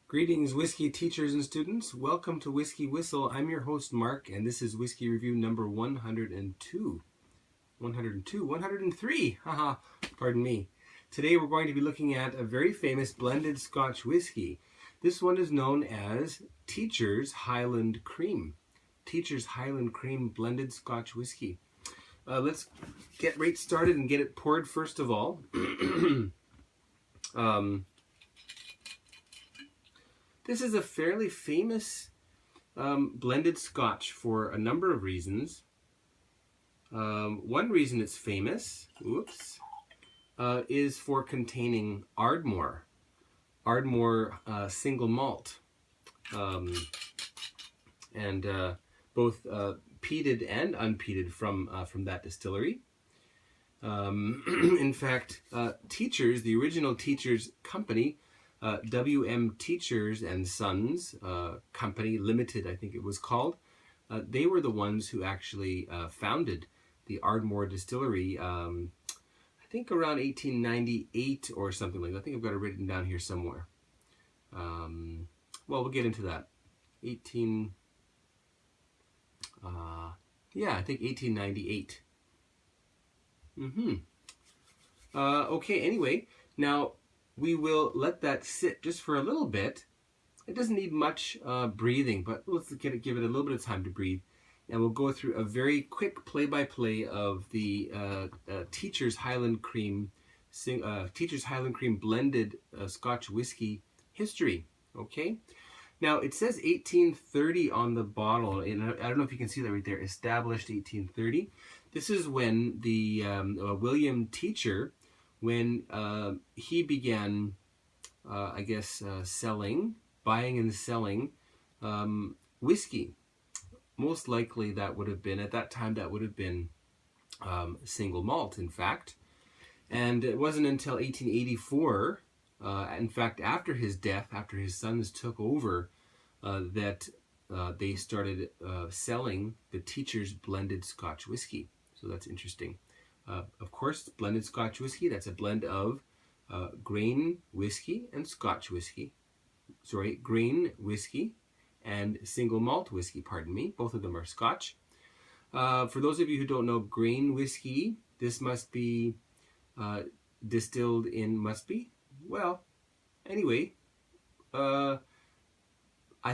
Greetings, whiskey teachers and students. Welcome to Whiskey Whistle. I'm your host, Mark, and this is Whiskey Review number 102. 103, haha, pardon me. Today we're going to be looking at a very famous blended Scotch whiskey. This one is known as Teacher's Highland Cream. Teacher's Highland Cream blended Scotch whiskey. Let's get right started and get it poured first of all. This is a fairly famous blended Scotch for a number of reasons. One reason it's famous, is for containing Ardmore single malt, and both peated and unpeated from that distillery. In fact, Teachers, the original Teachers company, WM Teachers and Sons Company Limited, I think it was called. They were the ones who actually founded the Ardmore Distillery, I think around 1898 or something like that. I think I've got it written down here somewhere. Well, we'll get into that. I think 1898. Okay, anyway, now we will let that sit just for a little bit. It doesn't need much breathing, but let's give it a little bit of time to breathe. And we'll go through a very quick play-by-play of the Teacher's Highland Cream blended Scotch whiskey history. Okay. Now it says 1830 on the bottle, and I don't know if you can see that right there. Established 1830. This is when the William Teacher, when he began, buying and selling whiskey. Most likely that would have been, at that time, single malt, in fact. And it wasn't until 1884, in fact, after his death, after his sons took over, that they started selling the Teacher's blended Scotch whiskey. So that's interesting. Of course, blended Scotch whiskey, that's a blend of grain whiskey and Scotch whiskey. Sorry, grain whiskey and single malt whiskey, pardon me. Both of them are Scotch. For those of you who don't know grain whiskey, this must be distilled in, well, anyway, I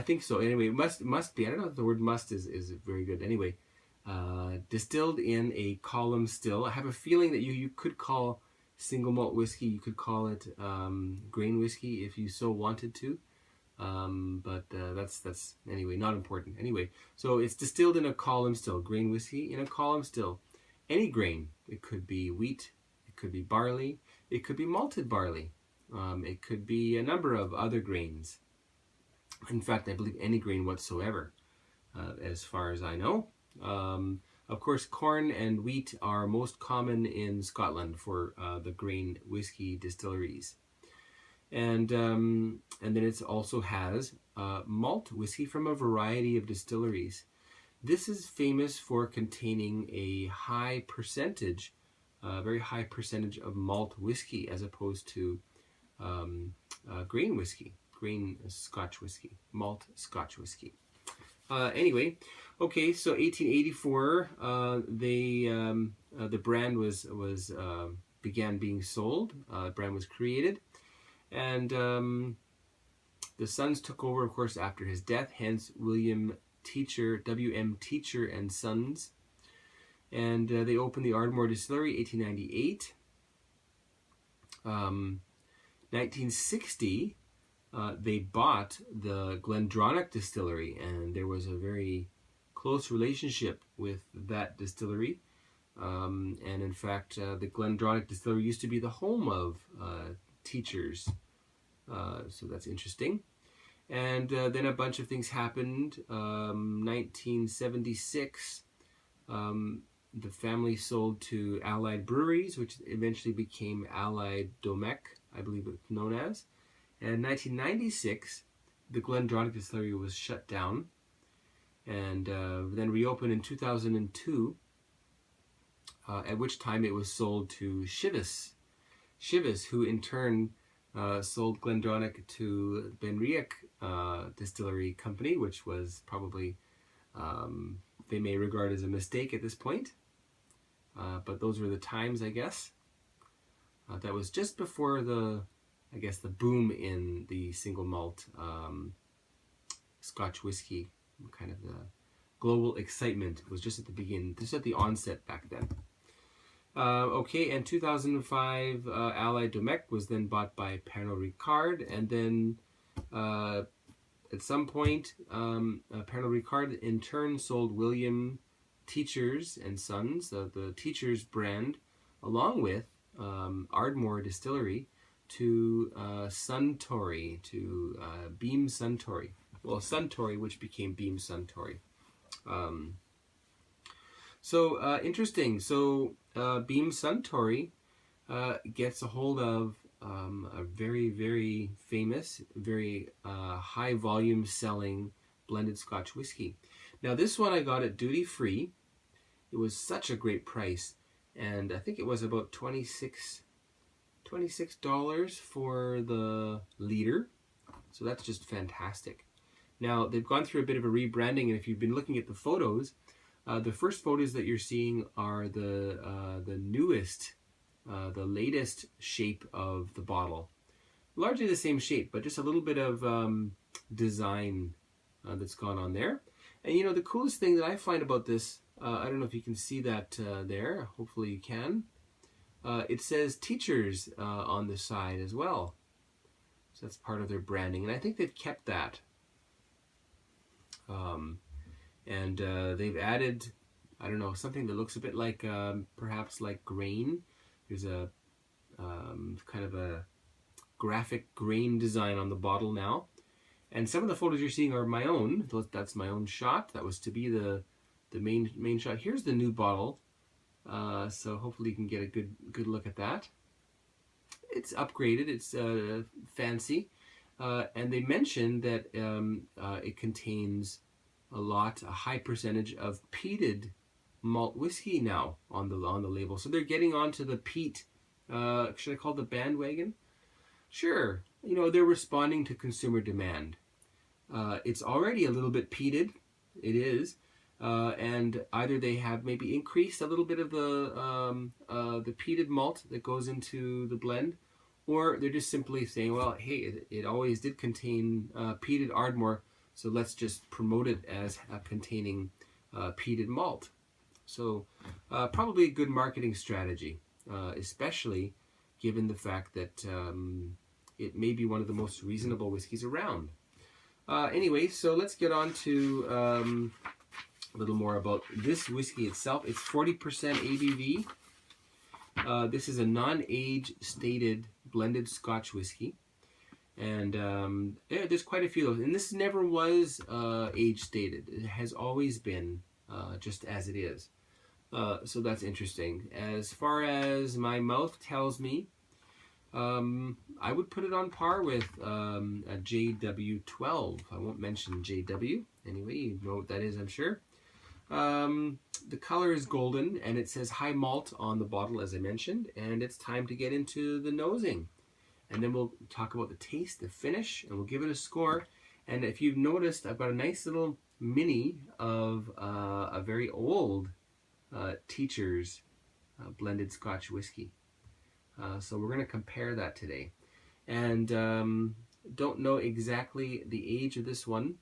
think so. Anyway, must be. I don't know if the word must is very good. Anyway, distilled in a column still. I have a feeling that you could call single malt whiskey, you could call it grain whiskey if you so wanted to. But that's anyway, not important. Anyway, so it's distilled in a column still, grain whiskey in a column still. Any grain. It could be wheat, it could be barley, it could be malted barley. It could be a number of other grains. In fact, I believe any grain whatsoever, as far as I know. Of course, corn and wheat are most common in Scotland for the grain whiskey distilleries. And then it also has malt whiskey from a variety of distilleries. This is famous for containing a high percentage, very high percentage of malt whiskey as opposed to grain whiskey, grain Scotch whiskey, malt Scotch whiskey. Anyway, okay, so 1884, the brand began being sold. The brand was created. And the sons took over, of course, after his death, hence WM Teacher and Sons. And they opened the Ardmore Distillery, 1898. 1960, they bought the Glendronach Distillery, and there was a very close relationship with that distillery. And in fact, the Glendronach Distillery used to be the home of Teachers. So that's interesting. And then a bunch of things happened. 1976, the family sold to Allied Breweries, which eventually became Allied Domecq, I believe it's known as. And 1996, the Glendronach Distillery was shut down and then reopened in 2002, at which time it was sold to Chivas, who in turn sold Glendronach to Benriach Distillery Company, which was probably, they may regard as a mistake at this point. But those were the times, I guess. That was just before the boom in the single malt Scotch whiskey. Kind of the global excitement was just at the beginning, just at the onset back then. Okay, and 2005, Allied Domecq was then bought by Pernod Ricard, and then at some point, Pernod Ricard in turn sold William Teachers and Sons, the Teachers brand, along with Ardmore Distillery, to Suntory, to Beam Suntory. Well, Suntory, which became Beam Suntory. Interesting. So Beam Suntory gets a hold of a very, very famous, very high volume selling blended Scotch whiskey. Now this one I got at duty free. It was such a great price, and I think it was about $26 for the liter. So that's just fantastic. Now they've gone through a bit of a rebranding, and if you've been looking at the photos, the first photos that you're seeing are the newest, the latest shape of the bottle. Largely the same shape, but just a little bit of design that's gone on there. And you know, the coolest thing that I find about this, I don't know if you can see that there, hopefully you can. It says Teachers on the side as well. So that's part of their branding, and I think they've kept that. And they've added, I don't know, something that looks a bit like, perhaps like grain. There's a kind of a graphic grain design on the bottle now. And some of the photos you're seeing are my own. That's my own shot. That was to be the main shot. Here's the new bottle. So hopefully you can get a good look at that. It's upgraded. It's fancy. And they mentioned that it contains a high percentage of peated malt whiskey now on the label. So they're getting onto the peat. Should I call it the bandwagon? Sure. You know, they're responding to consumer demand. It's already a little bit peated. It is. And either they have maybe increased a little bit of the peated malt that goes into the blend, or they're just simply saying, well, hey, it always did contain peated Ardmore, so let's just promote it as containing peated malt. So probably a good marketing strategy, especially given the fact that it may be one of the most reasonable whiskeys around. Anyway, so let's get on to a little more about this whiskey itself. It's 40% ABV. This is a non-age stated blended Scotch whiskey. And there's quite a few of those. And this never was age stated. It has always been just as it is. So that's interesting. As far as my mouth tells me, I would put it on par with a JW12. I won't mention JW. Anyway, you know what that is, I'm sure. The color is golden, and it says high malt on the bottle, as I mentioned. And it's time to get into the nosing. And then we'll talk about the taste, the finish, and we'll give it a score. And if you've noticed, I've got a nice little mini of a very old Teachers blended Scotch whiskey. So we're going to compare that today. And don't know exactly the age of this one.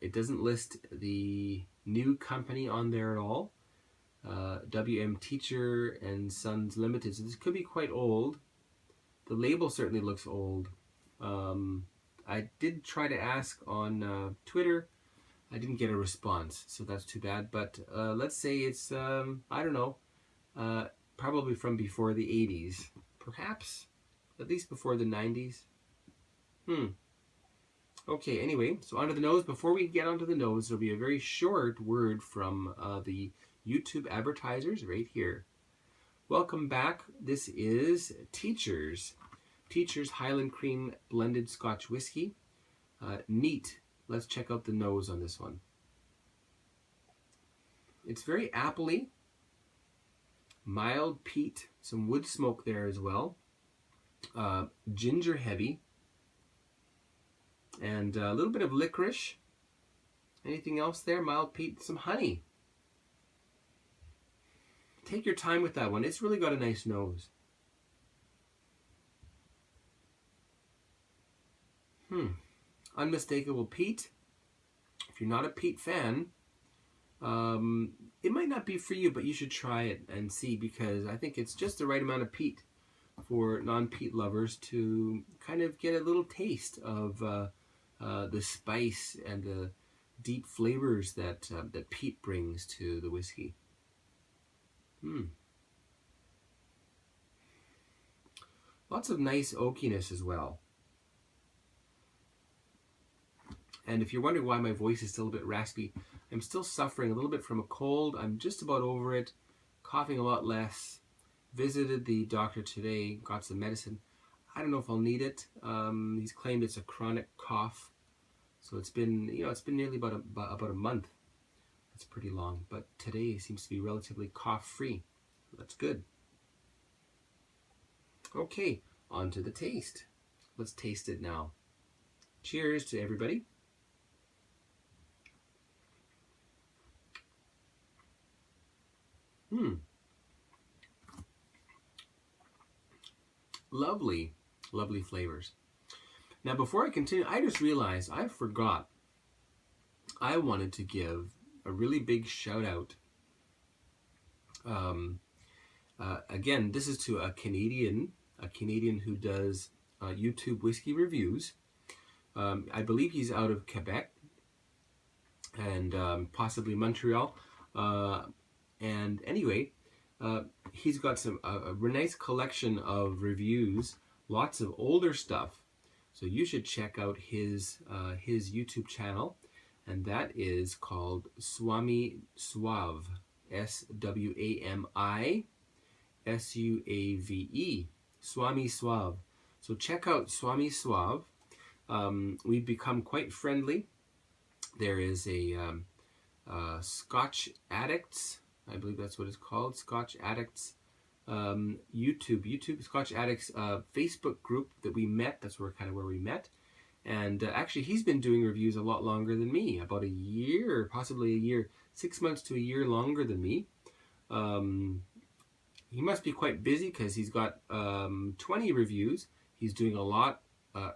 It doesn't list the new company on there at all. WM Teacher and Sons Limited. So this could be quite old. The label certainly looks old. I did try to ask on Twitter. I didn't get a response, so that's too bad. But let's say it's, I don't know, probably from before the 80s. Perhaps, at least before the 90s. Okay, anyway, so onto the nose. Before we get onto the nose, there'll be a very short word from the YouTube advertisers right here. Welcome back. This is Teachers Highland Cream Blended Scotch Whiskey. Neat. Let's check out the nose on this one. It's very appley. mild peat, some wood smoke there as well, ginger heavy, and a little bit of licorice. Anything else there? Mild peat, some honey. Take your time with that one. It's really got a nice nose. Unmistakable peat. If you're not a peat fan, it might not be for you, but you should try it and see, because I think it's just the right amount of peat for non-peat lovers to kind of get a little taste of the spice and the deep flavors that that peat brings to the whiskey. Lots of nice oakiness as well. And if you're wondering why my voice is still a bit raspy, I'm still suffering a little bit from a cold. I'm just about over it, coughing a lot less. Visited the doctor today, got some medicine. I don't know if I'll need it. He's claimed it's a chronic cough. So it's been, it's been nearly about a month. That's pretty long. But today seems to be relatively cough-free. That's good. Okay, on to the taste. Let's taste it now. Cheers to everybody. Lovely, lovely flavors. Now, before I continue, I just realized I forgot. I wanted to give a really big shout out. Again, this is to a Canadian who does YouTube whiskey reviews. I believe he's out of Quebec and possibly Montreal. And anyway, he's got a nice collection of reviews, lots of older stuff. So you should check out his YouTube channel, and that is called Swami Suave, SWAMI SUAVE, Swami Suave. So check out Swami Suave. We've become quite friendly. There is a Scotch Addicts, I believe that's what it's called, Scotch Addicts YouTube Scotch Addicts Facebook group that we met. That's where we met. And actually he's been doing reviews a lot longer than me, about a year, possibly a year, 6 months to a year longer than me. He must be quite busy because he's got 20 reviews. He's doing a lot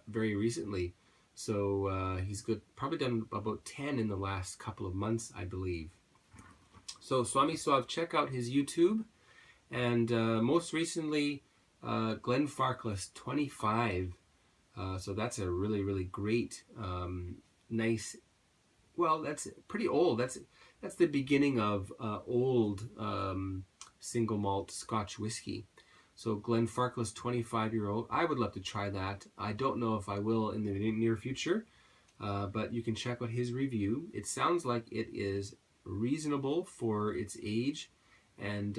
very recently. So he's probably done about 10 in the last couple of months, I believe. So Swami Suave, check out his YouTube. And most recently, Glenfarclas 25. So that's a really, really great, nice, well, that's pretty old. That's the beginning of old single malt Scotch whiskey. So Glenfarclas 25-year-old, I would love to try that. I don't know if I will in the near future, but you can check out his review. It sounds like it is reasonable for its age, and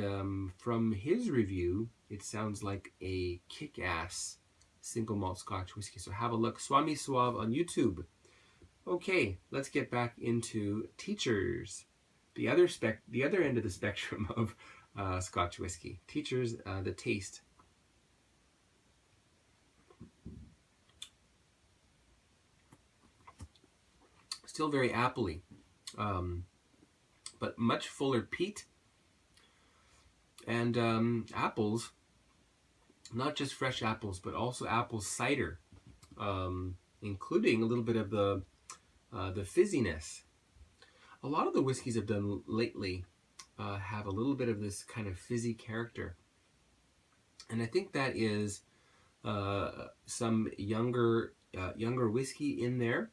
from his review, it sounds like a kick-ass single malt Scotch whiskey. So have a look, Swami Suave on YouTube. Okay, let's get back into Teachers, the other end of the spectrum of Scotch whiskey. Teachers, the taste. Still very appley, but much fuller peat. And apples, not just fresh apples, but also apple cider, including a little bit of the fizziness. A lot of the whiskeys I've done lately have a little bit of this kind of fizzy character. And I think that is some younger whiskey in there.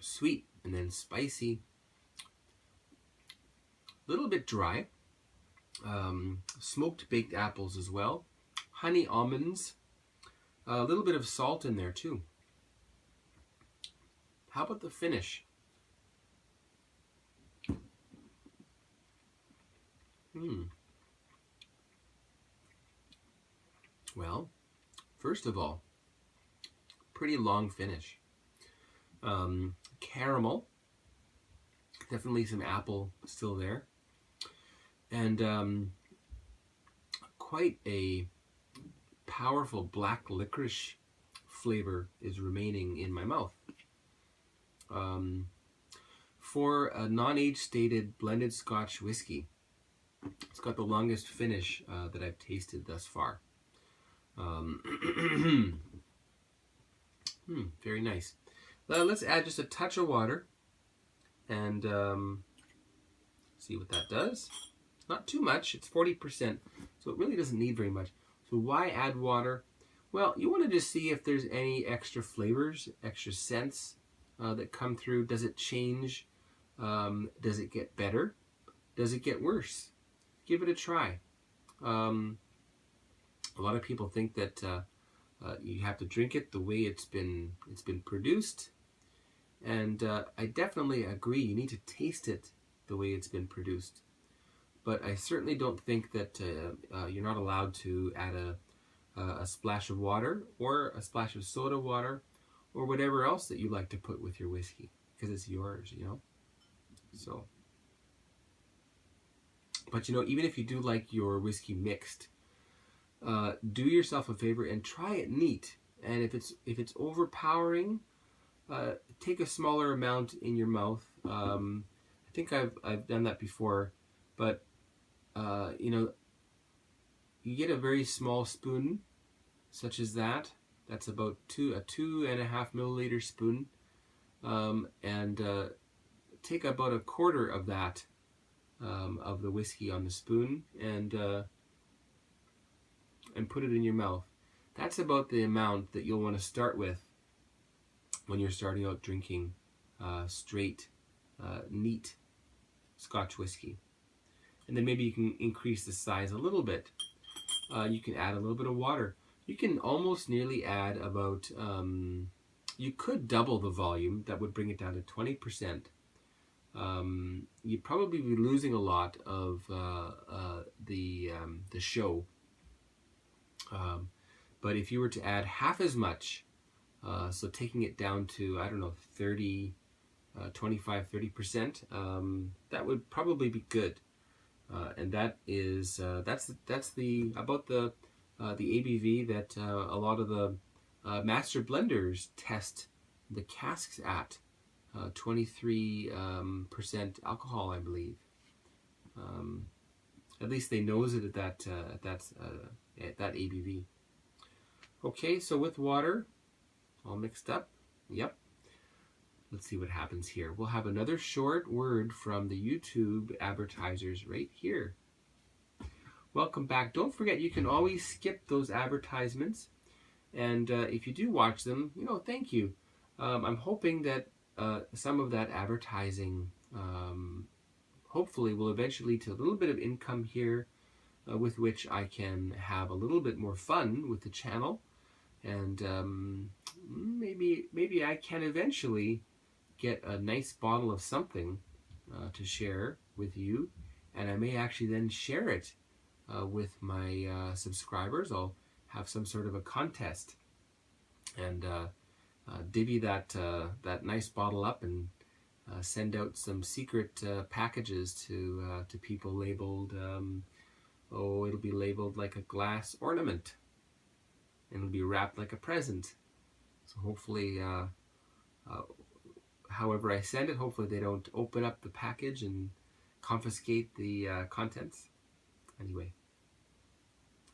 Sweet and then spicy. A little bit dry. Smoked baked apples as well. Honey almonds. A little bit of salt in there too. How about the finish? Well, first of all, pretty long finish. Caramel, definitely some apple still there, and quite a powerful black licorice flavor is remaining in my mouth. For a non-age stated blended Scotch whiskey, it's got the longest finish that I've tasted thus far. Very nice. Let's add just a touch of water and see what that does. Not too much, it's 40%, so it really doesn't need very much. So why add water? Well, you want to just see if there's any extra flavors, extra scents that come through. Does it change? Does it get better? Does it get worse? Give it a try. A lot of people think that you have to drink it the way it's been produced, and I definitely agree. You need to taste it the way it's been produced. But I certainly don't think that you're not allowed to add a splash of water or a splash of soda water or whatever else that you like to put with your whiskey, because it's yours, you know. So, but you know, even if you do like your whiskey mixed, do yourself a favor and try it neat. And if it's overpowering, take a smaller amount in your mouth. I think I've done that before, but you know, you get a very small spoon, such as that. That's about a 2.5 milliliter spoon, and take about a quarter of that of the whiskey on the spoon, and put it in your mouth. That's about the amount that you'll want to start with when you're starting out drinking straight, neat Scotch whiskey. And then maybe you can increase the size a little bit. You can add a little bit of water. You can almost nearly add about, you could double the volume. That would bring it down to 20%. You'd probably be losing a lot of the show. But if you were to add half as much, so taking it down to, I don't know, 25-30%, that would probably be good. And that is that's the about the ABV that a lot of the master blenders test the casks at, 23% alcohol, I believe. At least they nose it at that ABV. Okay, so with water all mixed up, yep. Let's see what happens here. We'll have another short word from the YouTube advertisers right here. Welcome back. Don't forget, you can always skip those advertisements. And if you do watch them, you know, thank you. I'm hoping that some of that advertising hopefully will eventually lead to a little bit of income here, with which I can have a little bit more fun with the channel. And maybe I can eventually get a nice bottle of something to share with you, and I may actually then share it with my subscribers. I'll have some sort of a contest and divvy that nice bottle up and send out some secret packages to people labeled, it'll be labeled like a glass ornament, and it'll be wrapped like a present. So hopefully, however I send it, hopefully they don't open up the package and confiscate the contents. Anyway.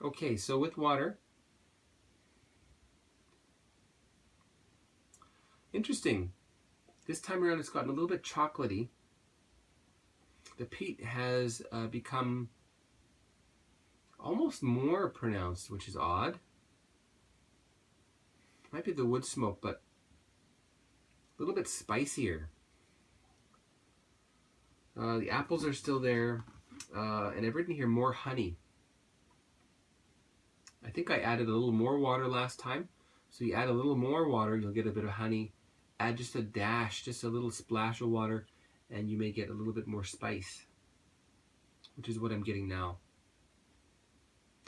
Okay, so with water. Interesting. This time around it's gotten a little bit chocolatey. The peat has become almost more pronounced, which is odd. Might be the wood smoke, but a little bit spicier. The apples are still there, and I've written here more honey. I think I added a little more water last time, so you add a little more water, you'll get a bit of honey. Add just a dash, just a little splash of water, and you may get a little bit more spice, which is what I'm getting now.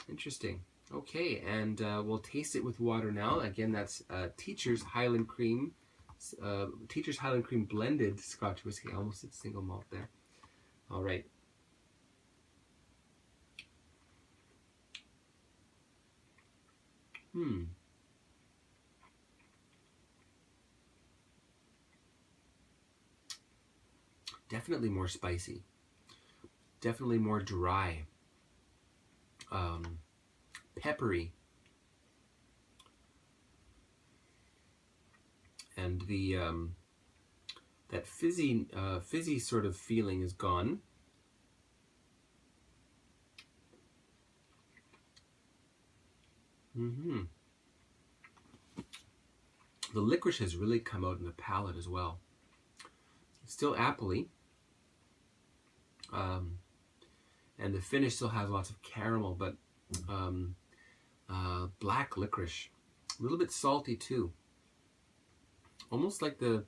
Interesting. Okay, and we'll taste it with water now. Again, that's Teacher's Highland Cream, Teacher's Highland Cream blended Scotch whiskey. I almost said single malt there. All right. Definitely more spicy. Definitely more dry. Peppery. And the that fizzy sort of feeling is gone. The licorice has really come out in the palate as well. It's still appley. And the finish still has lots of caramel, but black licorice. A little bit salty too. Almost like a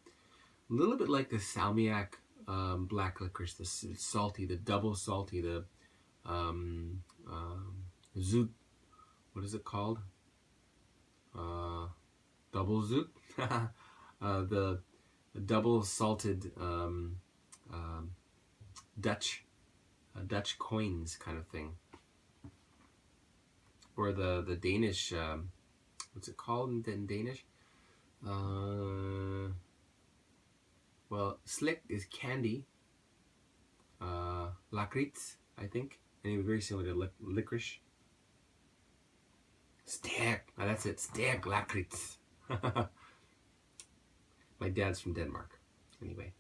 little bit like the Salmiak black licorice, the salty, the double salty, the zoot, what is it called? Double zoot? The double salted Dutch coins kind of thing. Or the Danish, what's it called in Danish? Well, slick is candy. Lakritz, I think. Anyway, very similar to licorice. Stærk. That's it. Stærk lakritz. My dad's from Denmark. Anyway.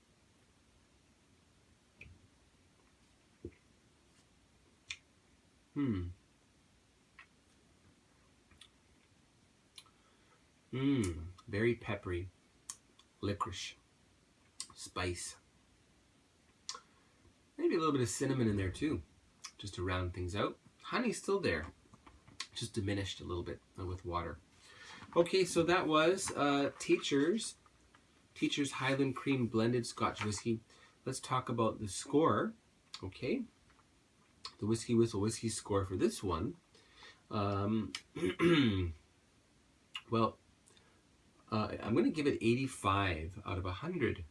Very peppery. Licorice. Spice. Maybe a little bit of cinnamon in there too, just to round things out. Honey's still there, just diminished a little bit with water. Okay, so that was Teacher's Highland Cream Blended Scotch Whiskey. Let's talk about the score. Okay, the WhiskyWhistle whiskey score for this one. Well, I'm going to give it 85 out of 100.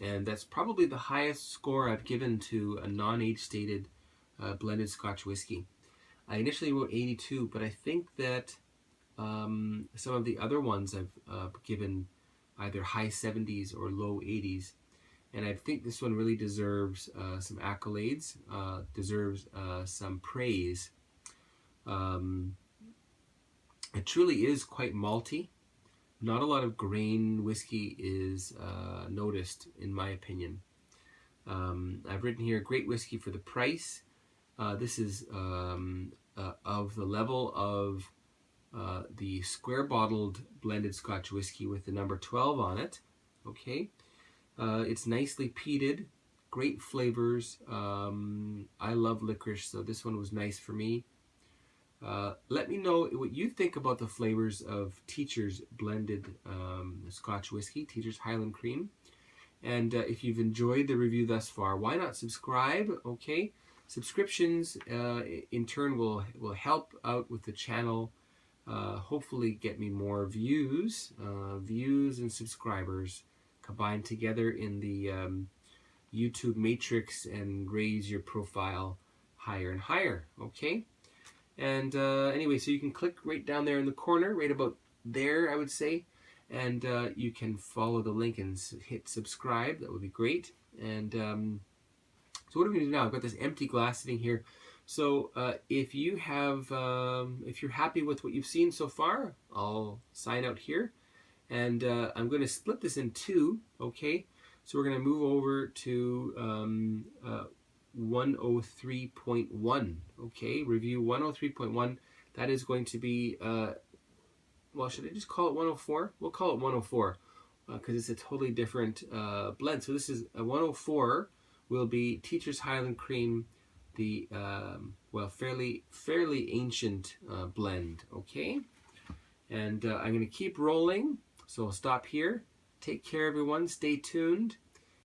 And that's probably the highest score I've given to a non-age stated blended Scotch whiskey. I initially wrote 82, but I think that some of the other ones I've given either high 70s or low 80s. And I think this one really deserves some accolades, deserves some praise. It truly is quite malty. Not a lot of grain whiskey is noticed, in my opinion. I've written here, great whiskey for the price. This is of the level of the square bottled blended Scotch whiskey with the number 12 on it. Okay, it's nicely peated, great flavors. I love licorice, so this one was nice for me. Let me know what you think about the flavors of Teacher's blended Scotch whiskey, Teacher's Highland Cream. And if you've enjoyed the review thus far, why not subscribe? Okay, subscriptions in turn will help out with the channel. Hopefully get me more views and subscribers combined together in the YouTube matrix and raise your profile higher and higher. Okay. And anyway, so you can click right down there in the corner, right about there, I would say, and you can follow the link and hit subscribe. That would be great. And so what are we going to do now? I've got this empty glass sitting here. So if you have, if you're happy with what you've seen so far, I'll sign out here, and I'm going to split this in two. Okay, so we're going to move over to 103.1. okay, review 103.1. That is going to be well, should I just call it 104? We'll call it 104 because it's a totally different blend. So this is a 104 will be Teacher's Highland Cream, the well, fairly ancient blend. Okay, and I'm going to keep rolling, so I'll stop here. Take care, everyone. Stay tuned.